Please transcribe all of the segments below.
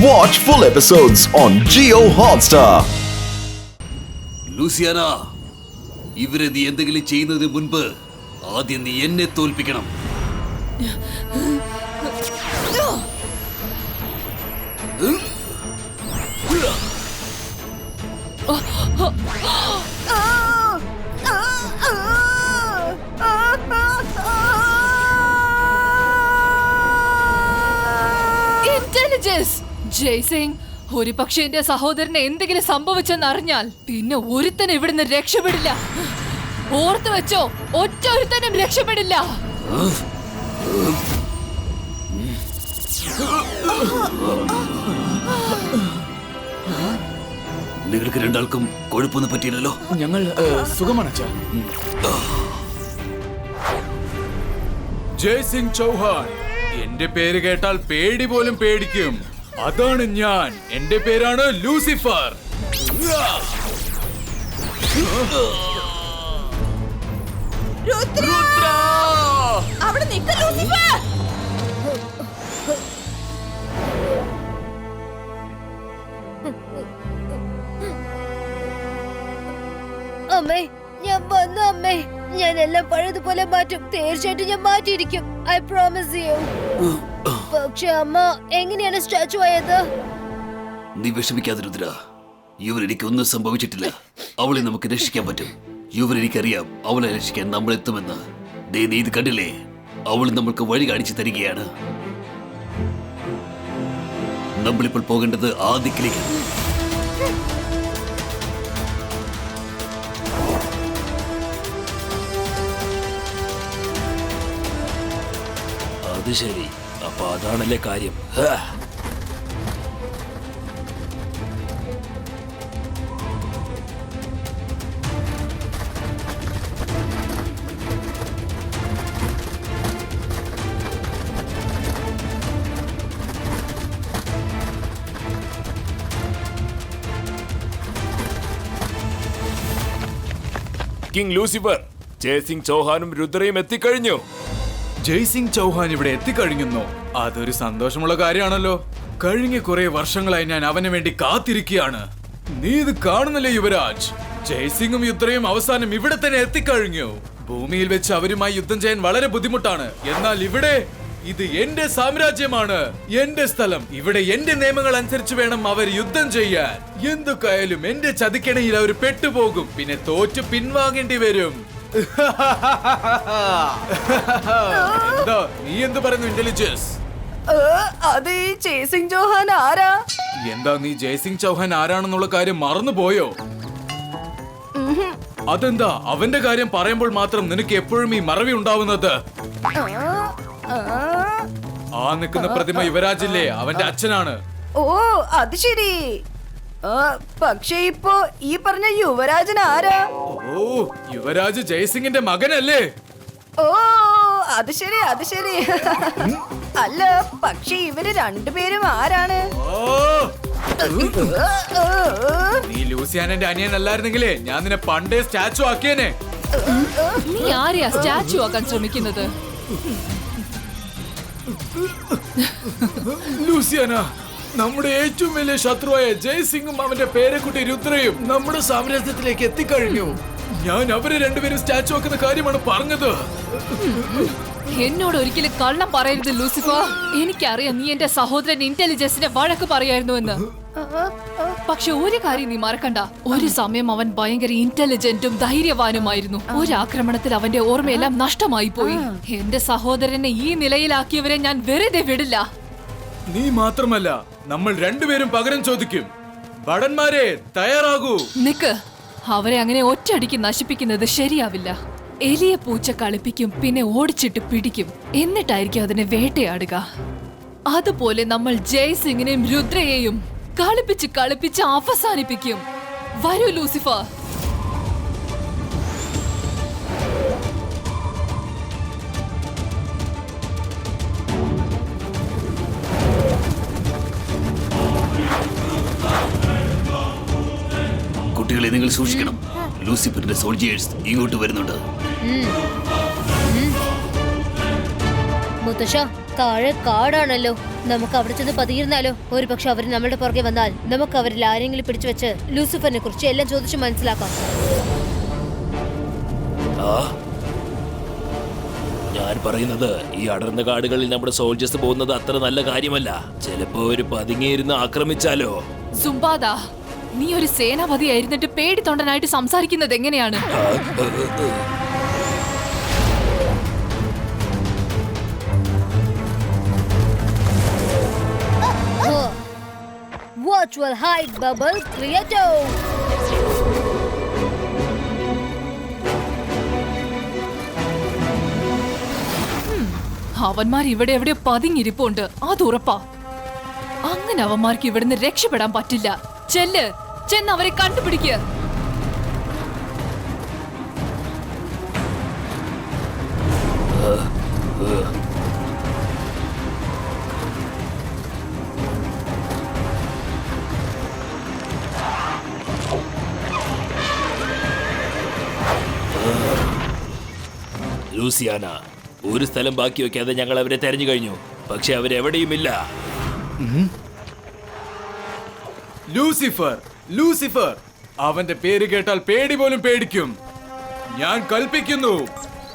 Watch full episodes on Jio Hotstar. Louisiana, ഇവരെ നീ എന്തെങ്കിലും ചെയ്യുന്നതിന് മുൻപ് ആദ്യം നീ എന്നെ തോൽപ്പിക്കണം. ജയ്സിംഗ്, ഒരു പക്ഷെ എന്റെ സഹോദരന് എന്തെങ്കിലും സംഭവിച്ചെന്നറിഞ്ഞാൽ പിന്നെ ഒരുത്തനും ഇവിടുന്ന് രക്ഷപ്പെടില്ല. ഓർത്തു വെച്ചോ, ഒറ്റ ഒരുത്തനും രക്ഷപ്പെടില്ല. നിങ്ങൾക്ക് രണ്ടാൾക്കും കുഴപ്പമൊന്നും പറ്റിയില്ലല്ലോ? ഞങ്ങൾ സുഖമാണ്. ജയ്സിംഗ് ചൗഹാൻ, എന്റെ പേര് കേട്ടാൽ പേടി പോലും പേടിക്കും. അതാണ് ഞാൻ. എന്റെ പേരാണ് ലൂസിഫർ. അവിടെ നിൽക്ക് ലൂസിഫർ. അമ്മേ, ഞാൻ വന്നു അമ്മേ. ഞാൻ എല്ലാം പഴയതുപോലെ മാറ്റും. തീർച്ചയായിട്ടും ഞാൻ മാറ്റിയിരിക്കും. I promise U. പക്ഷെ അമ്മ എങ്ങനെയാണ് സ്റ്റാച്ചു ആയത്? നീ വിഷമിക്കാതെ രുദ്ര, യുവരെനിക്കൊന്നും സംഭവിച്ചിട്ടില്ല. അവളെ നമുക്ക് രക്ഷിക്കാൻ പറ്റും. യുവരെനിക്കറിയാം അവളെ രക്ഷിക്കാൻ നമ്മൾ എത്തുമെന്ന്. നീ ഇത് കണ്ടില്ലേ? അവൾ നമ്മൾക്ക് വഴി കാണിച്ചു തരികയാണ്. നമ്മളിപ്പോൾ പോകേണ്ടത് ആ ദിക്കിലേക്ക്. അത് ശരി, അപ്പൊ അതാണല്ലേ കാര്യം. കിങ് ലൂസിഫർ, ജയ്സിംഗ് ചൗഹാനും രുദ്രയും എത്തിക്കഴിഞ്ഞു. ജയ്സിംഗ് ചൗഹാൻ ഇവിടെ എത്തിക്കഴിഞ്ഞെന്നോ? അതൊരു സന്തോഷമുള്ള കാര്യമാണല്ലോ. കഴിഞ്ഞ കുറെ വർഷങ്ങളായി ഞാൻ അവന് വേണ്ടി കാത്തിരിക്കുകയാണ്. നീ ഇത് കാണുന്നില്ലേ യുവരാജ്? ജയ്സിംഗും രുദ്രയും അവസാനം ഇവിടെ തന്നെ എത്തിക്കഴിഞ്ഞു. ഭൂമിയിൽ വെച്ച് അവരുമായി യുദ്ധം ചെയ്യാൻ വളരെ ബുദ്ധിമുട്ടാണ്. എന്നാൽ ഇവിടെ ഇത് എന്റെ സാമ്രാജ്യമാണ്, എന്റെ സ്ഥലം. ഇവിടെ എന്റെ നിയമങ്ങൾ അനുസരിച്ച് വേണം അവർ യുദ്ധം ചെയ്യാൻ. എന്തൊക്കെയായാലും എന്റെ ചതിക്കണയിൽ അവർ പെട്ടുപോകും. പിന്നെ തോറ്റു പിൻവാങ്ങേണ്ടി വരും. എന്താ നീ എന്ത് പറയുന്നു ഇന്റലിജൻസ്? അത് ഈ ജയ്സിംഗ് ചൗഹാൻ ആരാ? എന്താ നീ ജയ്സിംഗ് ചൗഹാൻ ആരാണെന്നുള്ള കാര്യം മറന്നുപോയോ? അതെന്താ അവന്റെ കാര്യം പറയുമ്പോൾ മാത്രം നിനക്ക് എപ്പോഴും ഈ മറവി ഉണ്ടാവുന്നത്? ആ നിൽക്കുന്ന പ്രതിമ യുവരാജില്ലേ, അവന്റെ അച്ഛനാണ്. ഓ, അത് ശരി. പക്ഷേ ഇപ്പോ ഈ പറഞ്ഞ യുവരാജൻ ആരാ? ഓ, യുവരാജ് ജയ്സിംഗിന്റെ മകനല്ലേ? ഓ, അത് ശരി, അത് ശരി. അല്ല, പക്ഷേ ഇവര് രണ്ടുപേരും ആരാണ്? നീ ലൂസിയാനന്റെ അനിയനല്ലായിരുന്നെങ്കിലേ ഞാൻ നിന്നെ പണ്ടേ സ്റ്റാച്ചു ആക്കിയേനെ. നീ ആരെയാ സ്റ്റാച്ചു ആക്കാൻ ശ്രമിക്കുന്നത്? ലൂസിയാന, നമ്മുടെ ഏറ്റവും വലിയ ശത്രുവായ ജയ്സിംഗും അവന്റെ പേരക്കുട്ടി രുദ്രയും നമ്മുടെ സാമ്രാജ്യത്തിലേക്ക് എത്തിക്കഴിഞ്ഞു. ഞാൻ അവരെ രണ്ടുപേരും സ്റ്റാച്ചു ആക്കുന്ന കാര്യമാണ് പറഞ്ഞത്. എന്നോട് ഒരിക്കലും കള്ളം പറയരുത് ലൂസിഫർ. എനിക്കറിയാം നീ എന്റെ സഹോദരൻ ഇന്റലിജൻസിന്റെ വഴക്ക് പറയായിരുന്നുവെന്ന്. പക്ഷെ ഒരു കാര്യം നീ മറക്കണ്ട, ഒരു സമയം അവൻ ഭയങ്കര ഇന്റലിജന്റും ധൈര്യവാനുമായിരുന്നു. ഒരു ആക്രമണത്തിൽ അവന്റെ ഓർമ്മയെല്ലാം നഷ്ടമായി പോയി. എന്റെ സഹോദരനെ ഈ നിലയിലാക്കിയവരെ ഞാൻ വെറുതെ വിടില്ല. നീ മാത്രമല്ല, നമ്മൾ രണ്ടുപേരും പകരം ചോദിക്കും. ഭടന്മാരെ തയ്യാറാകൂ. നിക്ക്, അവരെ അങ്ങനെ ഒറ്റയടിക്ക് നശിപ്പിക്കുന്നത് ശരിയാവില്ല. എലിയെ പൂച്ച കളിപ്പിക്കും, പിന്നെ ഓടിച്ചിട്ട് പിടിക്കും, എന്നിട്ടായിരിക്കും അതിനെ വേട്ടയാടുക. അതുപോലെ നമ്മൾ ജയ്സിംഗിനെയും രുദ്രയെയും കളിപ്പിച്ച് അവസാനിപ്പിക്കും. വരൂ ലൂസിഫർ. കുട്ടികളെ നിങ്ങൾ സൂക്ഷിക്കണം. ലൂസിഫറിന്റെ സോൾജിയേഴ്സ് ഇങ്ങോട്ട് വരുന്നുണ്ട്. മുത്തശ്ശ, താഴെ കാടാണല്ലോ. നമുക്ക് അവിടെ ചെന്ന് പതിയിരുന്നാലോ? ഒരു പക്ഷെ അവർ നമ്മളുടെ പുറകെ വന്നാൽ നമുക്ക് അവരിൽ ആരെങ്കിലും പിടിച്ചു വെച്ച് ലൂസിഫറിനെ കുറിച്ച് എല്ലാം ചോദിച്ചു മനസ്സിലാക്കാം. ഞാൻ പറയുന്നത് ഈ അടർന്ന കാടുകളിൽ നമ്മുടെ സോൾജേഴ്സ് പോകുന്നത് അത്ര നല്ല കാര്യമല്ല. ചിലപ്പോ ഒരു പതുങ്ങിയിരുന്ന് ആക്രമിച്ചാലോ? സുംബാദാ, നീ ഒരു സേനാപതി ആയിരുന്നിട്ട് പേടി തൊണ്ടനായിട്ട് സംസാരിക്കുന്നത് എങ്ങനെയാണ്? Virtual hide bubble creator. അവന്മാർ ഇവിടെ എവിടെ പതിങ്ങിരിപ്പുണ്ട്, അത് ഉറപ്പാ. അങ്ങനെ അവന്മാർക്ക് ഇവിടുന്ന് രക്ഷപ്പെടാൻ പറ്റില്ല. ചെന്ന് അവരെ കണ്ടുപിടിക്കുക. ലൂസിയാന, ഒരു സ്ഥലം ബാക്കി വെക്കാതെ ഞങ്ങൾ അവരെ തെരഞ്ഞു കഴിഞ്ഞു. പക്ഷെ അവരെവിടെയുമില്ല. ലൂസിഫർ, ലൂസിഫർ, അവന്റെ പേര് കേട്ടാൽ പേടി പോലും പേടിക്കും. ഞാൻ കൽപ്പിക്കുന്നു,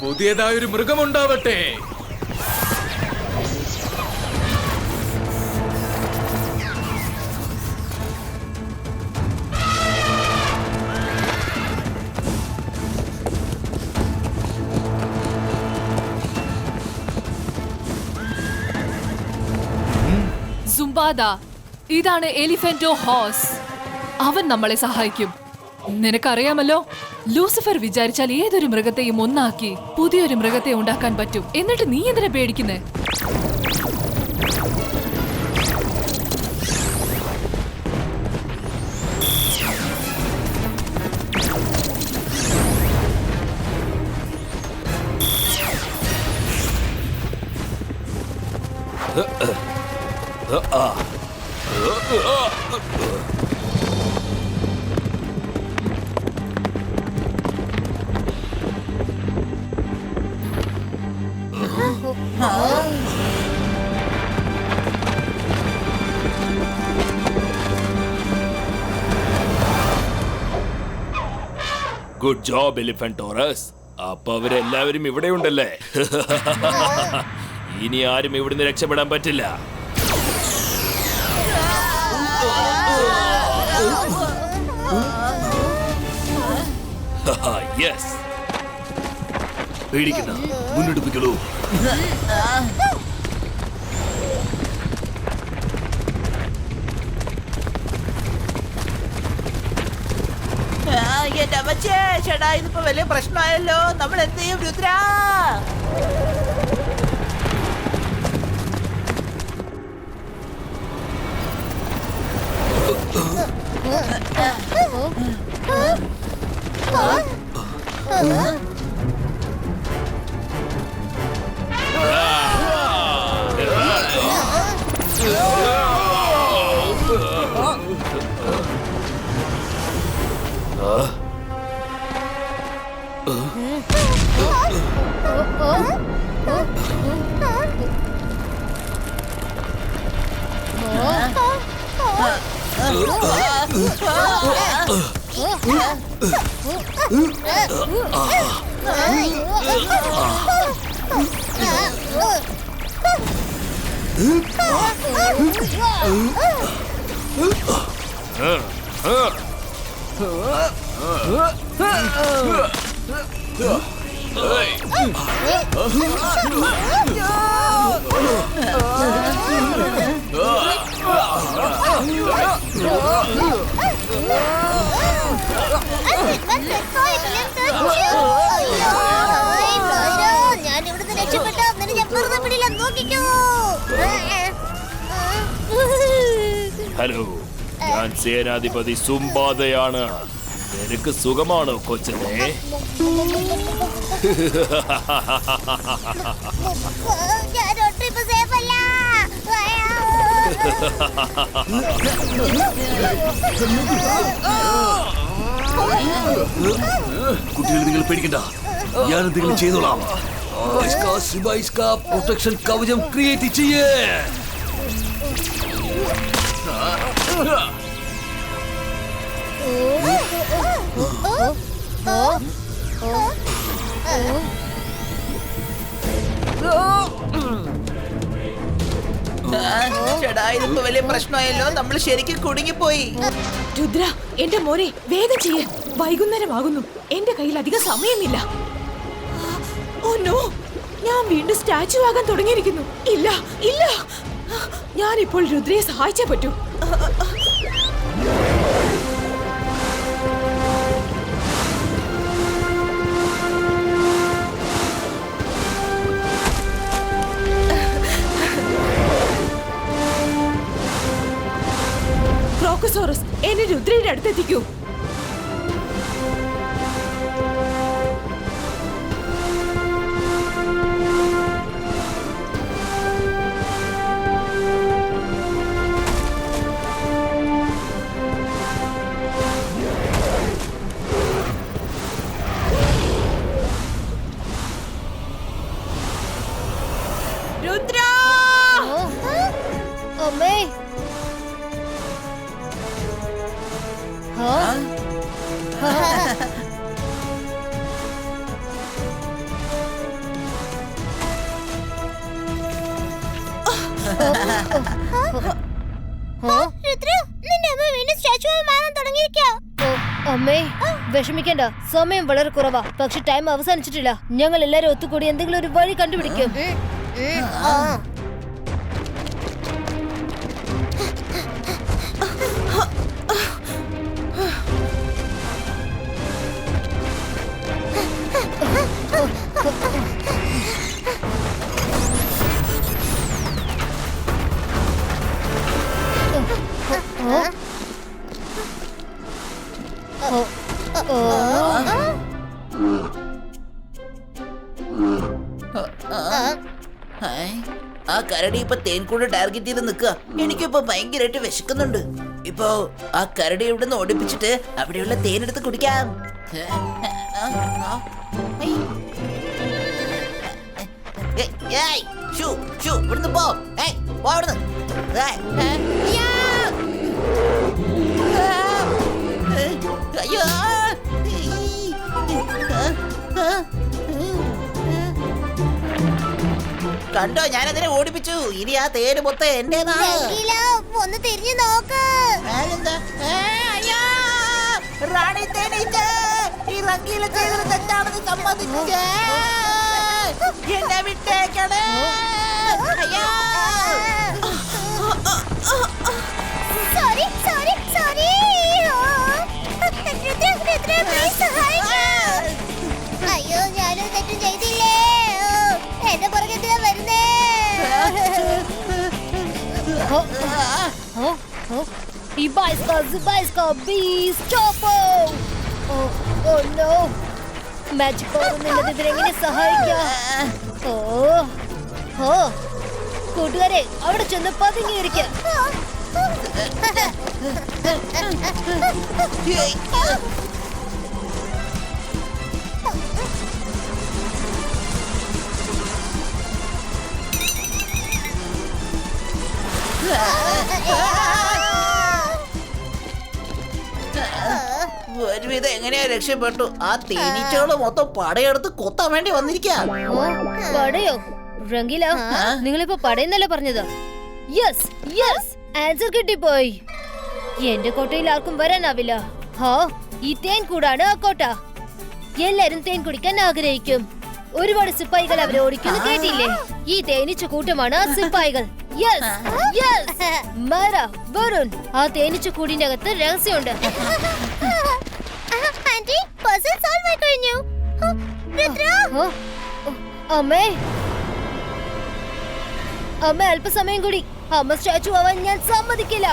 പുതിയതായൊരു മൃഗമുണ്ടാവട്ടെ. സുംബാദാ, ഇതാണ് എലിഫന്റോ ഹോസ്. അവൻ നമ്മളെ സഹായിക്കും. നിനക്കറിയാമല്ലോ, ലൂസിഫർ വിചാരിച്ചാൽ ഏതൊരു മൃഗത്തെയും ഒന്നാക്കി പുതിയൊരു മൃഗത്തെ ഉണ്ടാക്കാൻ പറ്റും. എന്നിട്ട് നീ എന്തിനാ പേടിക്കുന്നേ? Good job എലിഫന്റോറസ്. അപ്പൊ അവരെല്ലാവരും ഇവിടെ ഉണ്ടല്ലേ? ഇനി ആരും ഇവിടുന്ന് രക്ഷപ്പെടാൻ പറ്റില്ല. യെസ്, പേടിക്കണ്ട, മുന്നോട്ട് പോയിക്കോളൂ. എന്റെ അമ്മച്ചേ, ചേട്ടാ, ഇതിപ്പോ വലിയ പ്രശ്നമായല്ലോ. നമ്മൾ എന്ത് ചെയ്യും രുദ്ര? ഞാൻ ഇവിടുന്ന് രക്ഷപ്പെട്ടോ, ഞാൻ വെറുതെ പിടിയില്ല, നോക്കിക്കോ. ഹലോ, ഞാൻ സേനാധിപതി സുംബാദയാണ്. നിനക്ക് സുഖമാണോ കൊച്ചനെ? ഞാൻ ഒട്ടും ഇപ്പൊ സേഫ് അല്ല. കുട്ടികൾ, നിങ്ങൾ പേടിക്കണ്ട, ഞാൻ എന്തെങ്കിലും ചെയ്തോളാം. പ്രൊട്ടക്ഷൻ കവചം ക്രിയേറ്റ് ചെയ്യേ. ചേട്ടാ ഇതിപ്പോ വലിയ പ്രശ്നമായല്ലോ. നമ്മൾ ശരിക്കും കുടുങ്ങിപ്പോയി. രുദ്ര, എന്റെ മോനെ വേഗം ചെയ്യ്. വൈകുന്നേരമാകുന്നു. എന്റെ കയ്യിൽ അധികം സമയമില്ല. ഓ നോ, ഞാൻ വീണ്ടും സ്റ്റാച്ചു ആകാൻ തുടങ്ങിയിരിക്കുന്നു. ഇല്ല ഇല്ല, ഞാനിപ്പോൾ രുദ്രയെ സഹായിച്ചേ പറ്റൂ. ക്രോക്കോസോറസ്, എന്നെ രുദ്രയുടെ അടുത്തെത്തിക്കൂ. രുദ്ര, അമ്മേ. അമ്മേ, വിഷമിക്കണ്ട. സമയം വളരെ കുറവാ. പക്ഷെ ടൈം അവസാനിച്ചിട്ടില്ല. ഞങ്ങൾ എല്ലാരും ഒത്തുകൂടി എന്തെങ്കിലും ഒരു വഴി കണ്ടുപിടിക്കും. ആ കരടി ഇപ്പൊ തേൻകൂട് ടാർഗറ്റ് ചെയ്ത് നിക്കുക. എനിക്കിപ്പോ ഭയങ്കരമായിട്ട് വിശക്കുന്നുണ്ട്. ഇപ്പോ ആ കരടി ഇവിടുന്ന് ഓടിപ്പിച്ചിട്ട് അവിടെയുള്ള തേനെടുത്ത് കുടിക്കാം. ഇവിടുന്ന് പോ, അവിടുന്ന്. അയ്യോ, കണ്ടോ, ഞാനതിനെ ഓടിപ്പിച്ചു. ഇനി ആ തേര് മൊത്തം എന്റേതാ. ഒന്ന് തിരിഞ്ഞു നോക്ക്. റാണി തേനീച്ച ഈ റംഗീല ചെയ്തത് തെറ്റാണെന്ന് സമ്മതിച്ചേ. എന്നെ വിട്ടേക്കണേ. അയ്യോ, സോറി സോറി സോറി. അയ്യോ, ഞാനൊരു തെറ്റും ചെയ്തില്ലേ. എന്റെ പുറകെ വരുന്നേ. മാജിക് പവർ ഇതിനെങ്ങനെ സഹായിക്കാം? കൂട്ടുകാരെ, അവിടെ ചെന്ന് പതുങ്ങിയിരിക്കാം. ഒരുവിധം എങ്ങനെയാ രക്ഷപ്പെട്ടു. ആ തേനീച്ചകള് മൊത്തം പടയെടുത്ത് കൊത്താൻ വേണ്ടി വന്നിരിക്കാം. പടയോ? റംഗീല, നിങ്ങളിപ്പോ പടയെന്നല്ലേ പറഞ്ഞത്? യെസ് യെസ്, ആൻസർ കിട്ടിപ്പോയി. എന്റെ കോട്ടയിൽ ആർക്കും വരാനാവില്ല. ഈ തേൻ കൂടാണ് ആ കോട്ട. എല്ലാരും തേൻ കുടിക്കാൻ ആഗ്രഹിക്കും. ഒരുപാട് സിപ്പായികൾ അവരെ ഓടിക്കുന്നു കേട്ടില്ലേ? ഈ തേനീച്ച കൂട്ടമാണ് ആ സിപ്പായികൾ. യെസ് യെസ്, മര വരുൺ, ആ തേനീച്ച കൂടിന്റെ അകത്ത് രഹസ്യമുണ്ട്. അമ്മേ, അമ്മ അല്പസമയം കൂടി. അമ്മ സ്റ്റാച്ചു ആവാൻ ഞാൻ സമ്മതിക്കില്ല.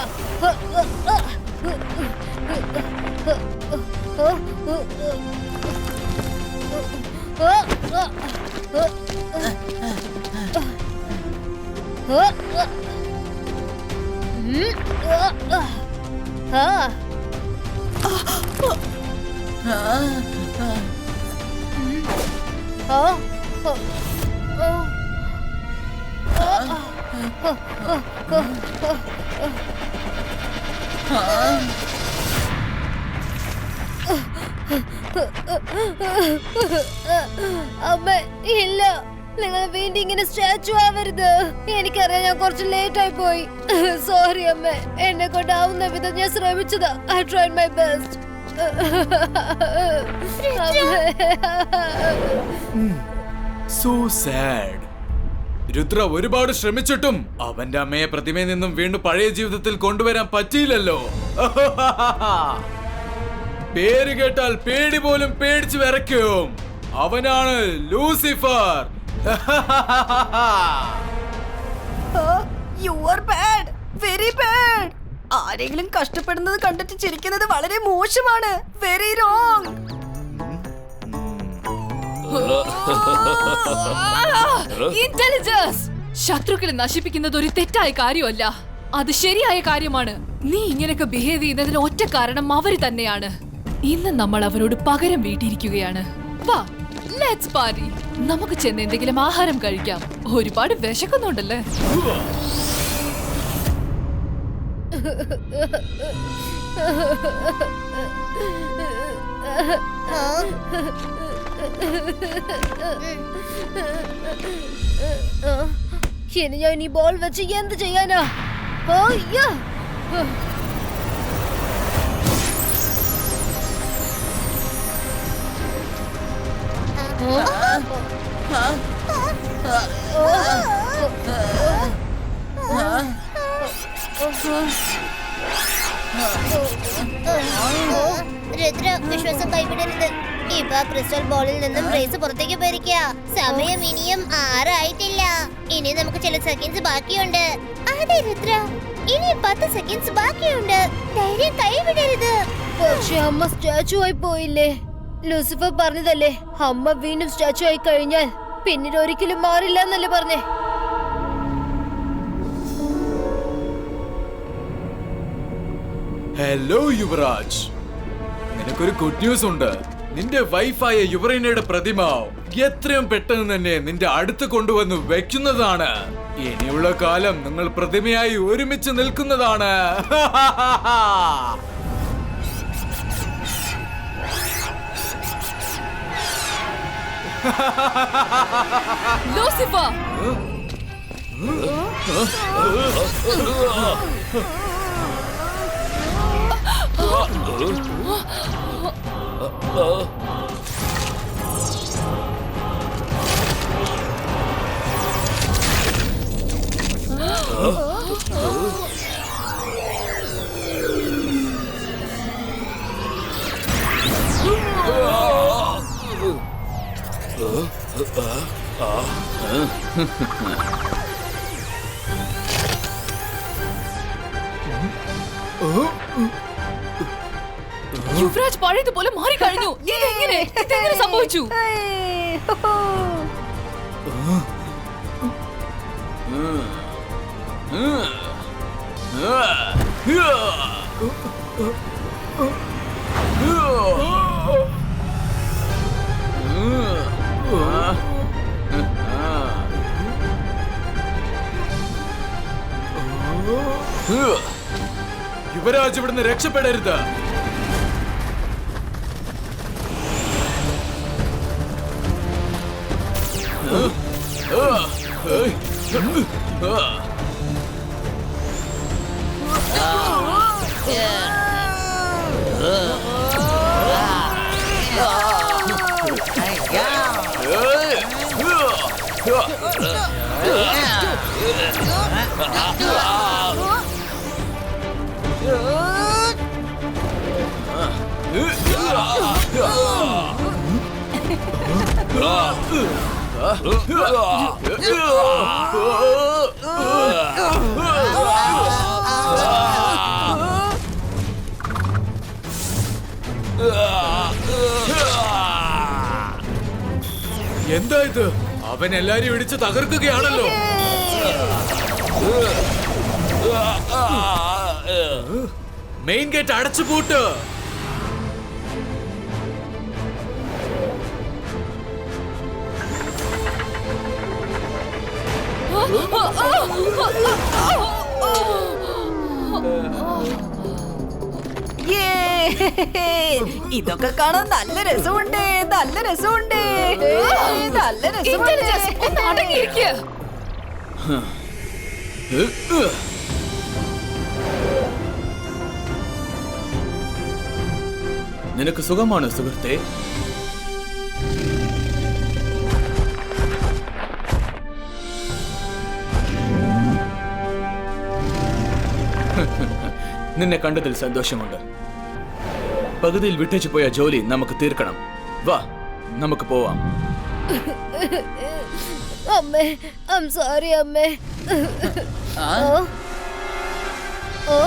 അമ്മ ഇല്ല, നിങ്ങൾ വീണ്ടും ഇങ്ങനെ സ്റ്റാച്ചു ആവരുത്. എനിക്കറിയാം ഞാൻ കുറച്ച് ലേറ്റ് ആയി പോയി. സോറി അമ്മ, എന്നെ കൊണ്ടാവുന്ന വിധം ഞാൻ ശ്രമിച്ചതാ. I tried my best. So sad. Rudra ഒരുപാട് ശ്രമിച്ചിട്ടും അവന്റെ അമ്മയെ പ്രതിമയിൽ നിന്നും വീണ്ടും പഴയ ജീവിതത്തിൽ കൊണ്ടുവരാൻ പറ്റിയില്ലല്ലോ. പേര് കേട്ടാൽ പേടി പോലും പേടിച്ചു വിറയ്ക്കും. അവനാണ് Lucifer. You are bad, very bad. ആരെങ്കിലും കഷ്ടപ്പെടുന്നത് കണ്ടിട്ട് ചിരിക്കുന്നത് വളരെ മോശമാണ്. Very wrong. ഇന്റലിജൻസ്. ശത്രുക്കളെ നശിപ്പിക്കുന്നത് ഒരു തെറ്റായ കാര്യമല്ല, അത് ശരിയായ കാര്യമാണ്. നീ ഇങ്ങനെയൊക്കെ ബിഹേവ് ചെയ്യുന്നതിന് ഒറ്റ കാരണം അവര് തന്നെയാണ്. ഇന്ന് നമ്മൾ അവരോട് പകരം വീട്ടിയിരിക്കുകയാണ്. വാ, ലെറ്റ്സ് പാർട്ടി. നമുക്ക് ചെന്ന് എന്തെങ്കിലും ആഹാരം കഴിക്കാം. ഒരുപാട് വിശക്കുന്നുണ്ടല്ലേ. ഇനി ഞാൻ ഈ ബോൾ വെച്ച് എന്ത് ചെയ്യാനാ? അയ്യോ, രുദ്ര, വിശ്വാസം കൈവിടരുത്. ഇപ്പൊ ക്രിസ്റ്റൽ ബോളിൽ നിന്നും റേസ് പുറത്തേക്ക് പോയിരിക്കുക. സമയം ഇനിയും 6 ആയിട്ടില്ല. ഇനി നമുക്ക് ചില സെക്കൻഡ്സ് ബാക്കിയുണ്ട്. അതെ രുദ്ര, ഇനി 10 സെക്കൻഡ്സ് ബാക്കിയുണ്ട്. ധൈര്യം കൈവിടരുത്. പക്ഷെ അമ്മ സ്റ്റാച്ചു ആയി പോയില്ലേ? ലൂസിഫർ പറഞ്ഞതല്ലേ, അമ്മ വീണ്ടും സ്റ്റാച്ചു ആയി കഴിഞ്ഞാൽ പിന്നീട് ഒരിക്കലും മാറില്ല എന്നല്ലേ പറഞ്ഞേ? ഹലോ യുവരാജ്, നിനക്കൊരു ഗുഡ് ന്യൂസ് ഉണ്ട്. നിന്റെ വൈഫായ യുവറീനയുടെ പ്രതിമ എത്രയും പെട്ടെന്ന് തന്നെ നിന്റെ അടുത്ത് കൊണ്ടുവന്ന് വെക്കുന്നതാണ്. ഇനിയുള്ള കാലം നിങ്ങൾ പ്രതിമയായി ഒരുമിച്ച് നിൽക്കുന്നതാണ്. ലൂസിഫർ, യുവരാജ് പഴയതുപോലെ മാറിക്കഴിഞ്ഞു. ഇതെങ്ങനെ സംഭവിച്ചു? യുവരാജ് ഇവിടുന്ന് രക്ഷപ്പെടരുത്. എന്താ ഇത്? അവൻ എല്ലാരും ഇടിച്ച് തകർക്കുകയാണല്ലോ. മെയിൻ ഗേറ്റ് അടച്ചു പൂട്ട്. ഇതൊക്കെ കാണാൻ നല്ല രസമുണ്ട്, നല്ല രസമുണ്ട്, നല്ല Intelligence, രസമുണ്ട്. ഒന്ന് അടങ്ങിയിരിക്കുക. നിനക്ക് സുഖമാണ് സുഹൃത്തെ? നിന്നെ കണ്ടതിൽ സന്തോഷമുണ്ട്. പകുതിയിൽ വിട്ടേച്ചു പോയ ജോലി നമുക്ക് തീർക്കണം. വാ, നമുക്ക് പോവാം. അമ്മേ, I'm sorry അമ്മേ. ഓ ഓ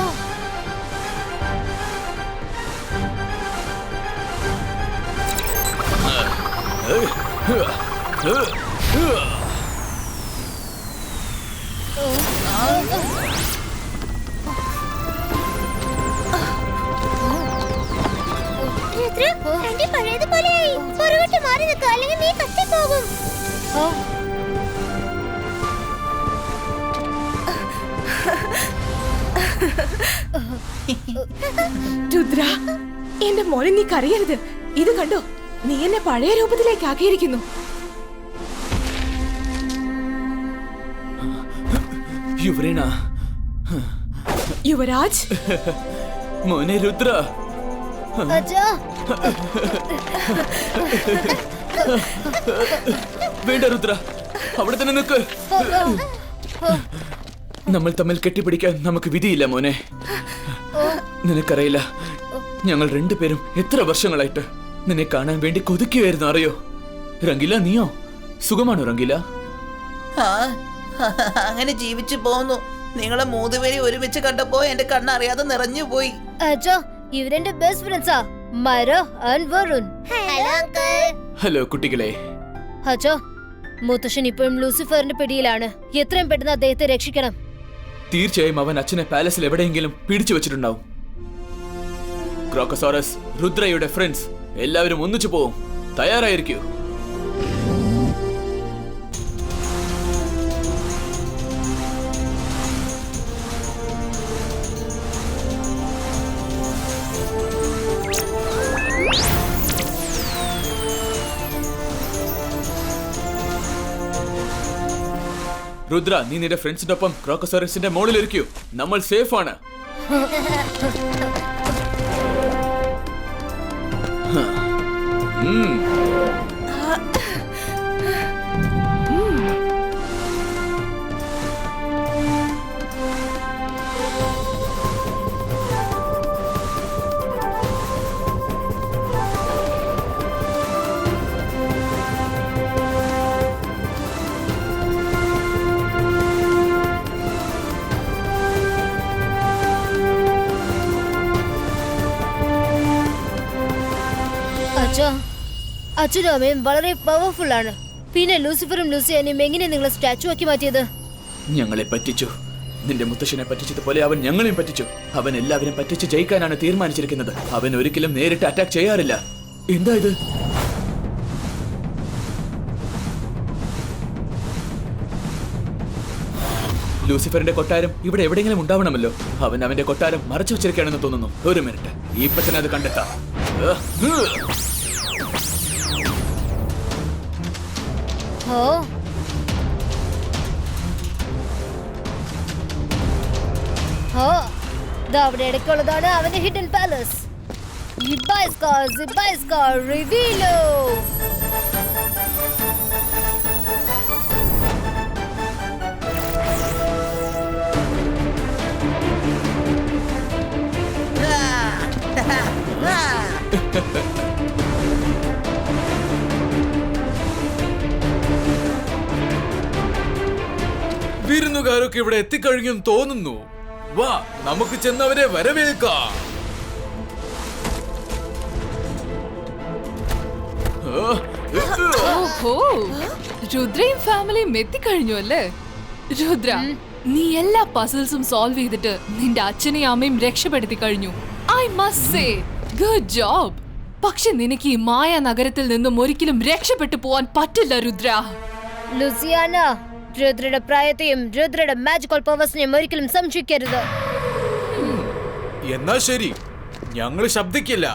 ആന്റി പഴയതുപോലെയായി. പുറകോട്ട് മാറി നിൽക്കുക, അല്ലെങ്കിൽ നീ കത്തിപ്പോകും. രുദ്ര, എന്റെ മോനെ നീ കരയരുത്. ഇത് കണ്ടോ, നീ എന്നെ പഴയ രൂപത്തിലേക്ക് ആക്കിയിരിക്കുന്നു. യുവരേണ, യുവരാജ്, മോനെ രുദ്ര. അച്ഛാ, വേണ്ട രുദ്ര, അവിടെ തന്നെ നിൽക്ക്. നമ്മൾ തമ്മിൽ കെട്ടിപ്പിടിക്കാൻ നമുക്ക് വിധിയില്ല മോനെ. നിനക്കറിയില്ല, ഞങ്ങൾ രണ്ടുപേരും എത്ര വർഷങ്ങളായിട്ട് നിന്നെ കാണാൻ വേണ്ടി കൊതിക്കുകയായിരുന്നു, അറിയോ? റംഗില, നീയോ? സുഖമാണോ റംഗില? ആ, അങ്ങനെ ജീവിച്ചു പോന്നു. നിങ്ങളെ മൂന്നുപേരെ ഒരുമിച്ച് കണ്ടപ്പോ എന്റെ കണ്ണറിയാതെ നിറഞ്ഞു പോയി. അച്ഛാ, ഇവരെന്റെ ബെസ്റ്റ് ഫ്രണ്ട്സാ, മര and Varun. Hello uncle. Hello കുട്ടികളെ. അച്ഛാ, മുത്തശ്ശൻ ഇപ്പോഴും ലൂസിഫറിന്റെ പിടിയിലാണ്. എത്രയും പെട്ടെന്ന് അദ്ദേഹത്തെ രക്ഷിക്കണം. തീർച്ചയായും അവൻ അച്ഛനെ പാലസിൽ എവിടെയെങ്കിലും പിടിച്ചു വെച്ചിട്ടുണ്ടാവും. ക്രോക്കസോറസ്, രുദ്രയുടെ ഫ്രണ്ട്സ് എല്ലാവരും ഒന്നിച്ചു പോവും. തയ്യാറായിരിക്കൂ. രുദ്ര, നീ നിന്റെ ഫ്രണ്ട്സിന്റെ ഒപ്പം ക്രോക്കസോറസിന്റെ മോളിലിരിക്കൂ. നമ്മൾ സേഫ് ആണ്. അച്ഛനും അമ്മയും വളരെ പവർഫുൾ ആണ്. പിന്നെ ലൂസിഫറും ലൂസിയാനും എങ്ങനെ നിങ്ങളെ സ്റ്റാച്ചു ആക്കി മാറ്റിയത്? ഞങ്ങളെ പറ്റിച്ചു. നിന്റെ മുത്തശ്ശനെ പറ്റിച്ചതുപോലെ അവൻ ഞങ്ങളെയും പറ്റിച്ചു. അവൻ എല്ലാവരും പറ്റിച്ച് ജയിക്കാനാണ് തീരുമാനിച്ചിരിക്കുന്നത്. അവൻ ഒരിക്കലും നേരിട്ട് അറ്റാക്ക് ചെയ്യാറില്ല. എന്താ ഇത്? ലൂസിഫറിന്റെ കൊട്ടാരം ഇവിടെ എവിടെയെങ്കിലും ഉണ്ടാവണമല്ലോ. അവൻ അവന്റെ കൊട്ടാരം മറച്ചു വെച്ചിരിക്കുകയാണെന്ന് തോന്നുന്നു. ഒരു മിനിറ്റ്, ഇപ്പൊ തന്നെ അത് കണ്ടെത്താം. അവിടെ ഇടയ്ക്കുള്ളതാണ് അവന്റെ ഹിഡൻ പാലസ്. റിവീലോ. വിരുന്നുകാരൊക്കെ ഇവിടെ എത്തിക്കഴിഞ്ഞും തോന്നുന്നു. വാ, നമുക്ക് ചെന്നവരെ വരവേൽക്കാം. രുദ്രയും ഫാമിലിയും എത്തിക്കഴിഞ്ഞു അല്ലേ? രുദ്ര, നീ എല്ലാ പസിൽസും സോൾവ് ചെയ്തിട്ട് നിന്റെ അച്ഛനെയും അമ്മയും രക്ഷപ്പെടുത്തി കഴിഞ്ഞു. I must say good job. പക്ഷെ നിനക്ക് ഈ മായ നഗരത്തിൽ നിന്നും ഒരിക്കലും രക്ഷപ്പെട്ടു പോവാൻ പറ്റില്ല രുദ്ര. ലൂസിയാന, രുദ്രയുടെ പ്രായത്തെയും രുദ്രയുടെ മാജിക്കൽ പവേഴ്സിനെയും ഒരിക്കലും സംശയിക്കരുത്. എന്നാ ശരി, ഞങ്ങൾ ശബ്ദിക്കില്ല.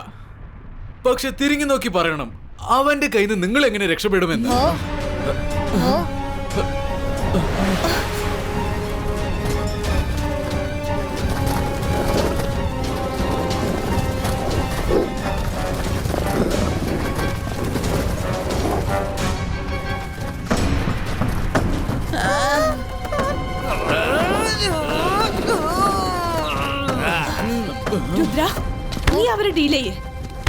പക്ഷെ തിരിഞ്ഞു നോക്കി പറയണം, അവന്റെ കയ്യിൽ നിന്ന് നിങ്ങൾ എങ്ങനെ രക്ഷപ്പെടുമെന്ന്. രുദ്ര, നീ അവരെ ഡീൽ ചെയ്യേ.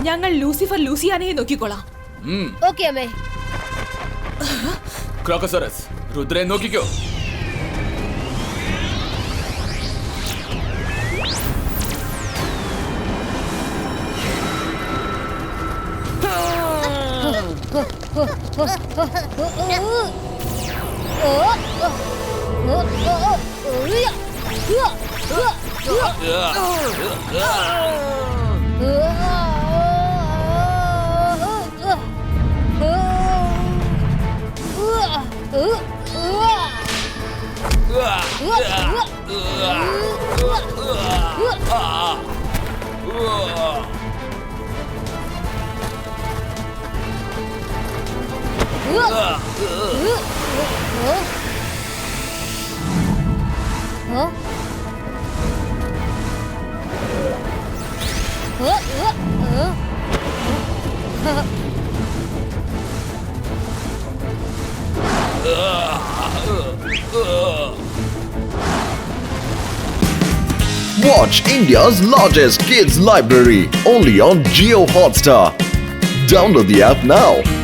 ഞങ്ങൾ ലൂസിഫർ ലൂസിയാനയെ നോക്കിക്കോളാം. ഓക്കേ അമ്മേ. ക്രോക്കോസോറസ്, രുദ്രയെ നോക്കിക്കോ. Watch India's largest kids library only on Jio Hotstar. Download the app now.